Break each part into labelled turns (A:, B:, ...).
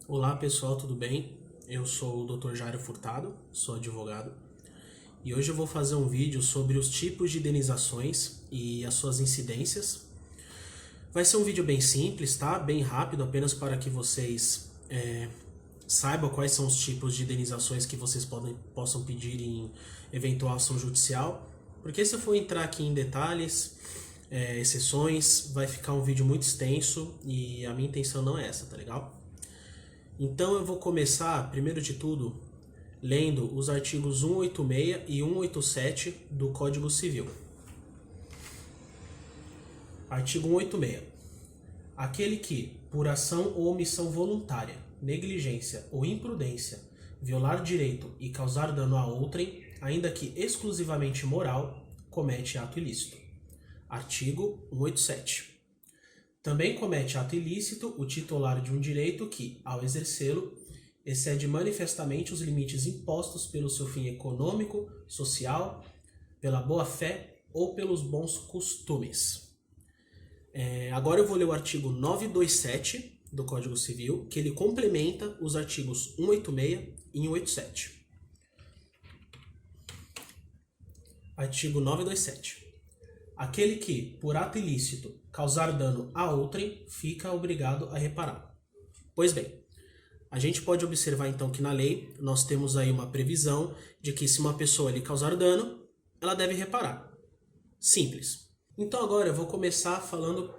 A: Olá pessoal, tudo bem? Eu sou o Dr. Jairo Furtado, sou advogado e hoje eu vou fazer um vídeo sobre os tipos de indenizações e as suas incidências. Vai ser um vídeo bem simples, tá? Bem rápido, apenas para que vocês saibam quais são os tipos de indenizações que vocês possam pedir em eventual ação judicial. Porque se eu for entrar aqui em detalhes, exceções, vai ficar um vídeo muito extenso e a minha intenção não é essa, tá legal? Então eu vou começar, primeiro de tudo, lendo os artigos 186 e 187 do Código Civil. Artigo 186. Aquele que, por ação ou omissão voluntária, negligência ou imprudência, violar direito e causar dano a outrem, ainda que exclusivamente moral, comete ato ilícito. Artigo 187. Também comete ato ilícito o titular de um direito que, ao exercê-lo, excede manifestamente os limites impostos pelo seu fim econômico, social, pela boa-fé ou pelos bons costumes. Agora eu vou ler o artigo 927 do Código Civil, que ele complementa os artigos 186 e 187. Artigo 927. Aquele que, por ato ilícito, causar dano a outrem, fica obrigado a reparar. Pois bem, a gente pode observar então que na lei nós temos aí uma previsão de que se uma pessoa lhe causar dano, ela deve reparar. Simples. Então agora eu vou começar falando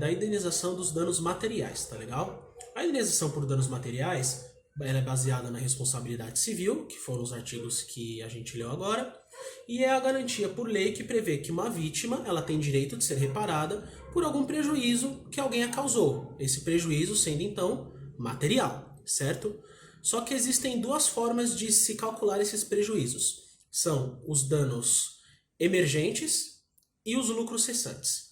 A: da indenização dos danos materiais, tá legal? A indenização por danos materiais ela é baseada na responsabilidade civil, que foram os artigos que a gente leu agora, e é a garantia por lei que prevê que uma vítima ela tem direito de ser reparada por algum prejuízo que alguém a causou. Esse prejuízo sendo então material, certo? Só que existem duas formas de se calcular esses prejuízos. São os danos emergentes e os lucros cessantes.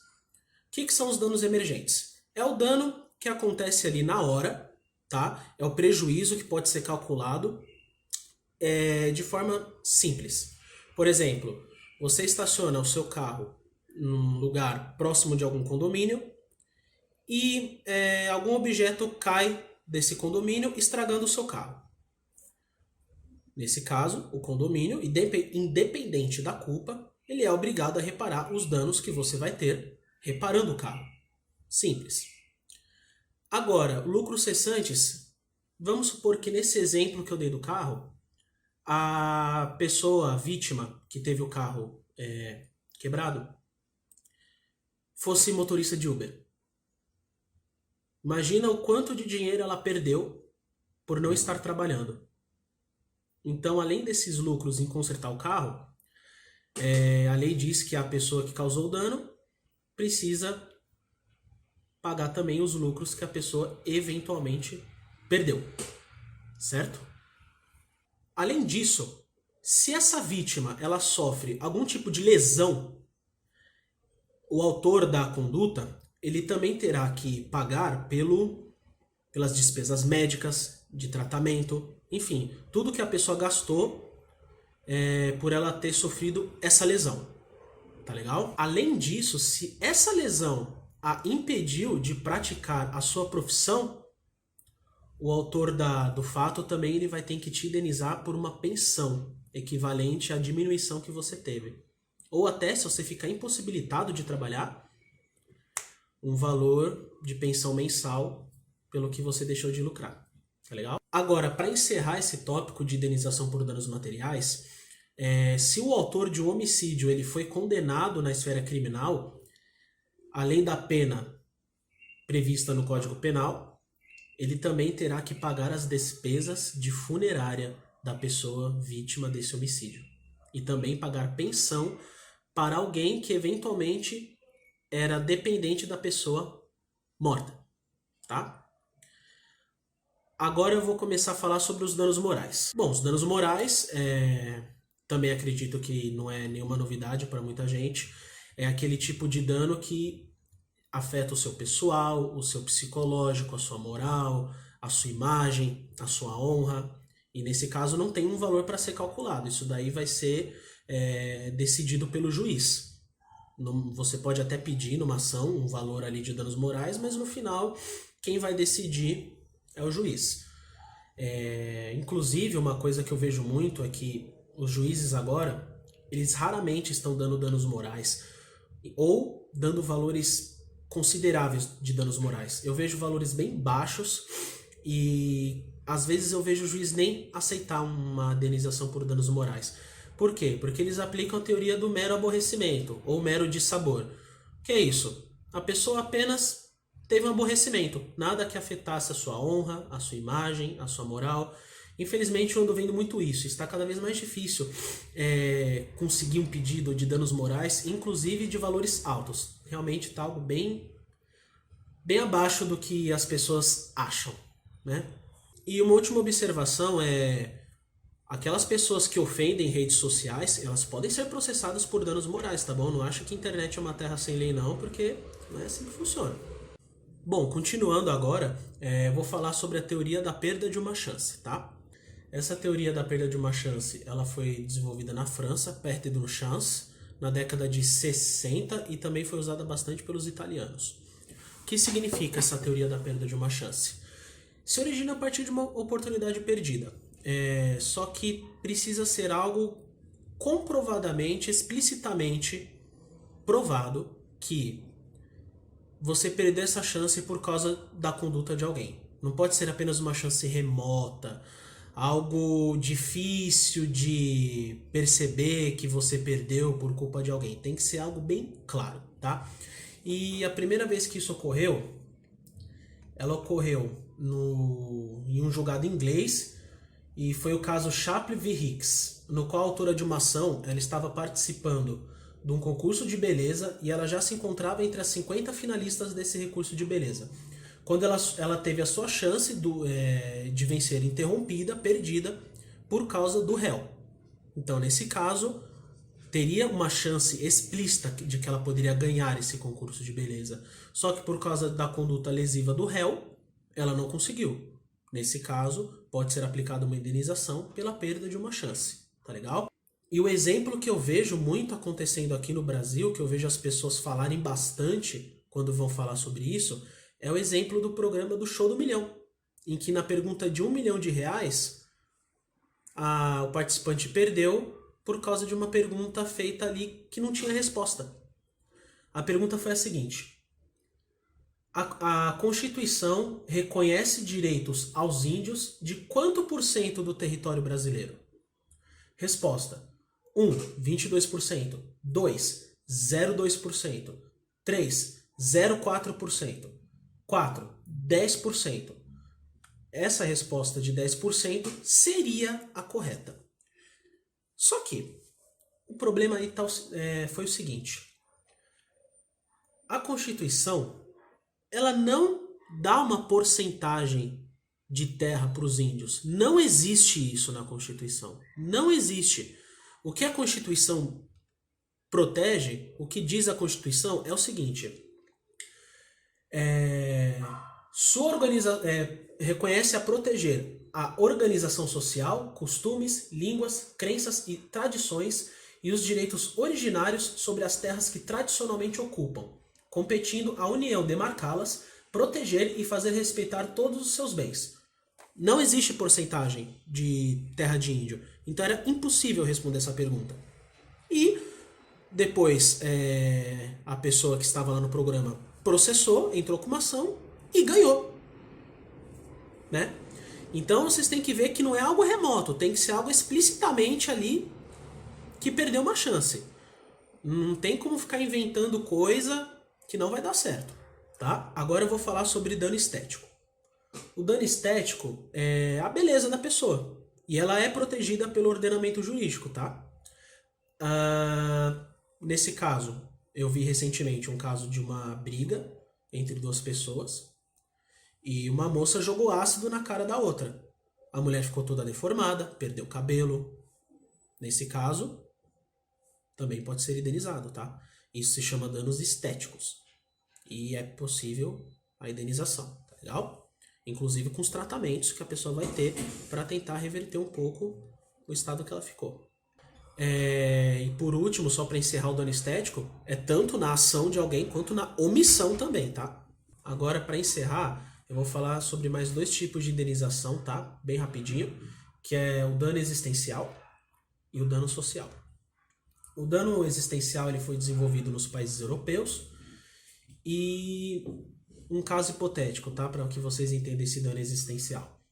A: O que são os danos emergentes? É o dano que acontece ali na hora, tá? É o prejuízo que pode ser calculado de forma simples. Por exemplo, você estaciona o seu carro num lugar próximo de algum condomínio e algum objeto cai desse condomínio estragando o seu carro. Nesse caso, o condomínio, independente da culpa, ele é obrigado a reparar os danos que você vai ter reparando o carro. Simples. Agora, lucros cessantes, vamos supor que nesse exemplo que eu dei do carro, a pessoa, a vítima que teve o carro quebrado, fosse motorista de Uber. Imagina o quanto de dinheiro ela perdeu por não estar trabalhando. Então, além desses lucros em consertar o carro, a lei diz que a pessoa que causou o dano precisa pagar também os lucros que a pessoa eventualmente perdeu, certo? Além disso, se essa vítima ela sofre algum tipo de lesão, o autor da conduta ele também terá que pagar pelas despesas médicas, de tratamento, enfim, tudo que a pessoa gastou por ela ter sofrido essa lesão. Tá legal? Além disso, se essa lesão a impediu de praticar a sua profissão, o autor do fato também ele vai ter que te indenizar por uma pensão equivalente à diminuição que você teve. Ou até, se você ficar impossibilitado de trabalhar, um valor de pensão mensal pelo que você deixou de lucrar. Tá legal? Agora, para encerrar esse tópico de indenização por danos materiais, se o autor de um homicídio ele foi condenado na esfera criminal, além da pena prevista no Código Penal, ele também terá que pagar as despesas de funerária da pessoa vítima desse homicídio. E também pagar pensão para alguém que eventualmente era dependente da pessoa morta. Tá? Agora eu vou começar a falar sobre os danos morais. Bom, os danos morais, também acredito que não é nenhuma novidade para muita gente. É aquele tipo de dano que afeta o seu pessoal, o seu psicológico, a sua moral, a sua imagem, a sua honra. E nesse caso não tem um valor para ser calculado. Isso daí vai ser decidido pelo juiz. Você pode até pedir numa ação um valor ali de danos morais, mas no final quem vai decidir é o juiz. Inclusive, uma coisa que eu vejo muito é que os juízes agora, eles raramente estão dando danos morais ou dando valores consideráveis de danos morais. Eu vejo valores bem baixos e às vezes eu vejo o juiz nem aceitar uma indenização por danos morais. Por quê? Porque eles aplicam a teoria do mero aborrecimento ou mero dissabor. Que é isso? A pessoa apenas teve um aborrecimento, nada que afetasse a sua honra, a sua imagem, a sua moral. Infelizmente eu ando vendo muito isso, está cada vez mais difícil conseguir um pedido de danos morais, inclusive de valores altos. Realmente está algo bem abaixo do que as pessoas acham, né? E uma última observação é: aquelas pessoas que ofendem redes sociais, elas podem ser processadas por danos morais, tá bom? Não acha que a internet é uma terra sem lei não, porque não é assim que funciona. Bom, continuando agora, vou falar sobre a teoria da perda de uma chance, tá? Essa teoria da perda de uma chance, ela foi desenvolvida na França, perte d'une chance, na década de 60 e também foi usada bastante pelos italianos. O que significa essa teoria da perda de uma chance? Se origina a partir de uma oportunidade perdida, só que precisa ser algo comprovadamente, explicitamente provado que você perdeu essa chance por causa da conduta de alguém. Não pode ser apenas uma chance remota, algo difícil de perceber que você perdeu por culpa de alguém. Tem que ser algo bem claro, tá? E a primeira vez que isso ocorreu, ela ocorreu em um julgado inglês e foi o caso Shapley v. Hicks, no qual a autora de uma ação ela estava participando de um concurso de beleza e ela já se encontrava entre as 50 finalistas desse recurso de beleza. Quando ela teve a sua chance de vencer interrompida, perdida, por causa do réu. Então, nesse caso, teria uma chance explícita de que ela poderia ganhar esse concurso de beleza. Só que por causa da conduta lesiva do réu, ela não conseguiu. Nesse caso, pode ser aplicada uma indenização pela perda de uma chance. Tá legal? E o exemplo que eu vejo muito acontecendo aqui no Brasil, que eu vejo as pessoas falarem bastante quando vão falar sobre isso, é o exemplo do programa do Show do Milhão, em que na pergunta de R$1 milhão, o participante perdeu por causa de uma pergunta feita ali que não tinha resposta. A pergunta foi a seguinte: a Constituição reconhece direitos aos índios de quanto por cento do território brasileiro? Resposta: 1, 22%, 2, 0,2%, 3, 0,4%, 4, 10%. Essa resposta de 10% seria a correta. Só que o problema aí foi o seguinte: a Constituição ela não dá uma porcentagem de terra para os índios. Não existe isso na Constituição. Não existe. O que a Constituição protege, o que diz a Constituição é o seguinte: reconhece a proteger a organização social, costumes, línguas, crenças e tradições e os direitos originários sobre as terras que tradicionalmente ocupam, competindo à União demarcá-las, proteger e fazer respeitar todos os seus bens. Não existe porcentagem de terra de índio, então era impossível responder essa pergunta. E depois a pessoa que estava lá no programa processou, entrou com uma ação e ganhou, né? Então vocês têm que ver que não é algo remoto, tem que ser algo explicitamente ali que perdeu uma chance. Não tem como ficar inventando coisa que não vai dar certo, tá? Agora eu vou falar sobre dano estético. O dano estético é a beleza da pessoa e ela é protegida pelo ordenamento jurídico, tá? Nesse caso, eu vi recentemente um caso de uma briga entre duas pessoas e uma moça jogou ácido na cara da outra. A mulher ficou toda deformada, perdeu o cabelo. Nesse caso, também pode ser indenizado, tá? Isso se chama danos estéticos. E é possível a indenização, tá legal? Inclusive com os tratamentos que a pessoa vai ter para tentar reverter um pouco o estado que ela ficou. E por último, só para encerrar o dano estético, é tanto na ação de alguém quanto na omissão também, tá? Agora, para encerrar, eu vou falar sobre mais dois tipos de indenização, tá? Bem rapidinho, que é o dano existencial e o dano social. O dano existencial ele foi desenvolvido nos países europeus e um caso hipotético, tá? Para que vocês entendam esse dano existencial.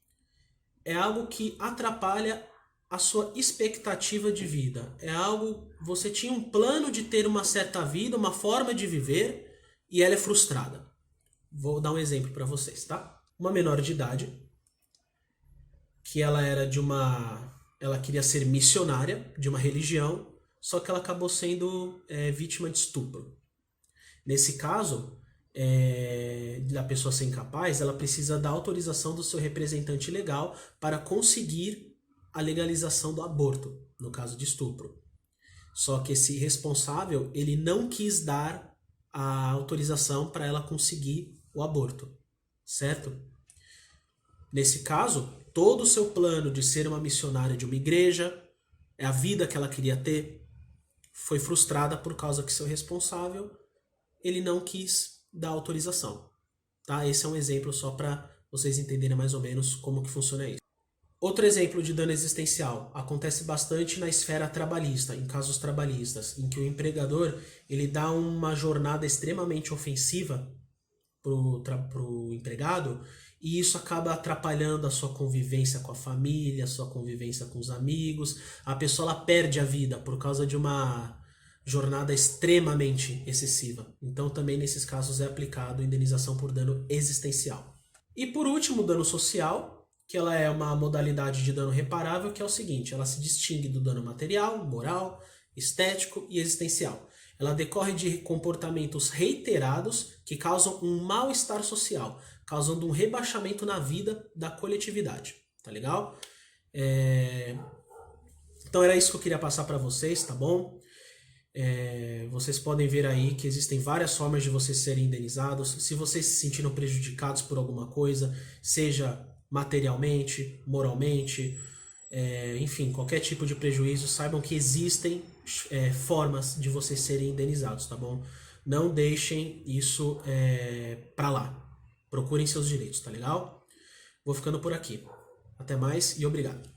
A: É algo que atrapalha a sua expectativa de vida. É algo, você tinha um plano de ter uma certa vida, uma forma de viver e ela é frustrada. Vou dar um exemplo para vocês, tá? Uma menor de idade que ela queria ser missionária de uma religião, só que ela acabou sendo vítima de estupro. Nesse caso, da pessoa ser incapaz, ela precisa da autorização do seu representante legal para conseguir a legalização do aborto, no caso de estupro. Só que esse responsável, ele não quis dar a autorização para ela conseguir o aborto, certo? Nesse caso, todo o seu plano de ser uma missionária de uma igreja, a vida que ela queria ter, foi frustrada por causa que seu responsável, ele não quis dar autorização. Tá? Esse é um exemplo só para vocês entenderem mais ou menos como que funciona isso. Outro exemplo de dano existencial acontece bastante na esfera trabalhista, em casos trabalhistas, em que o empregador ele dá uma jornada extremamente ofensiva pro empregado e isso acaba atrapalhando a sua convivência com a família, a sua convivência com os amigos. A pessoa ela perde a vida por causa de uma jornada extremamente excessiva. Então também nesses casos é aplicado indenização por dano existencial. E por último, o dano social, que ela é uma modalidade de dano reparável, que é o seguinte, ela se distingue do dano material, moral, estético e existencial. Ela decorre de comportamentos reiterados que causam um mal-estar social, causando um rebaixamento na vida da coletividade, tá legal? Então era isso que eu queria passar para vocês, tá bom? Vocês podem ver aí que existem várias formas de vocês serem indenizados. Se vocês se sentiram prejudicados por alguma coisa, seja materialmente, moralmente, enfim, qualquer tipo de prejuízo, saibam que existem formas de vocês serem indenizados, tá bom? Não deixem isso pra lá. Procurem seus direitos, tá legal? Vou ficando por aqui. Até mais e obrigado.